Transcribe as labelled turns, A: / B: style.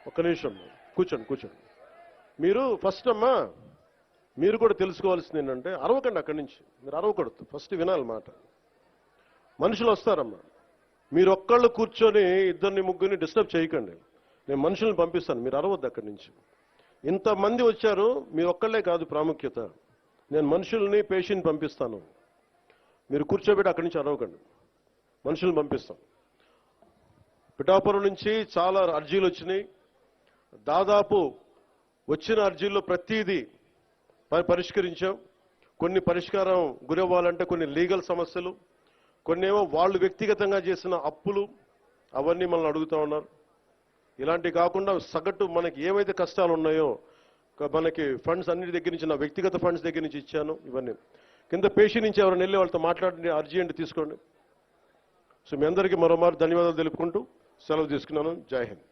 A: ఒక్క నిమిషం కూర్చోండి కూర్చోండి. మీరు ఫస్ట్ అమ్మా మీరు కూడా తెలుసుకోవాల్సింది ఏంటంటే అరవకండి, అక్కడి నుంచి మీరు అరవకూడదు, ఫస్ట్ వినాలి మాట. మనుషులు వస్తారమ్మా, మీరు ఒక్కళ్ళు కూర్చొని ఇద్దరిని ముగ్గురిని డిస్టర్బ్ చేయకండి. నేను మనుషుల్ని పంపిస్తాను, మీరు అరవద్దు అక్కడి నుంచి. ఇంతమంది వచ్చారు, మీ ఒక్కళ్ళే కాదు ప్రాముఖ్యత. నేను మనుషుల్ని పేషెంట్ పంపిస్తాను, మీరు కూర్చోబెట్టి అక్కడి నుంచి అరవకండి, మనుషుల్ని పంపిస్తాం. పిఠాపురం నుంచి చాలా అర్జీలు వచ్చినాయి. దాదాపు వచ్చిన అర్జీల్లో ప్రతిదీ పరిష్కరించాం. కొన్ని పరిష్కారం గురవ్వాలంటే కొన్ని లీగల్ సమస్యలు, కొన్ని ఏమో వాళ్ళు వ్యక్తిగతంగా చేసిన అప్పులు, అవన్నీ మనల్ని అడుగుతూ ఉన్నారు. ఇలాంటివి కాకుండా సగటు మనకి ఏవైతే కష్టాలు ఉన్నాయో మనకి ఫండ్స్ అన్నిటి దగ్గర నుంచి, నా వ్యక్తిగత ఫండ్స్ దగ్గర నుంచి ఇచ్చాను. ఇవన్నీ కింద పేషెంట్ నుంచి ఎవరైనా వెళ్ళి వాళ్ళతో మాట్లాడి అర్జీ అంటే తీసుకోండి. సో మీ అందరికీ మరోమారు ధన్యవాదాలు తెలుపుకుంటూ సెలవు తీసుకున్నాను. జై హింద్.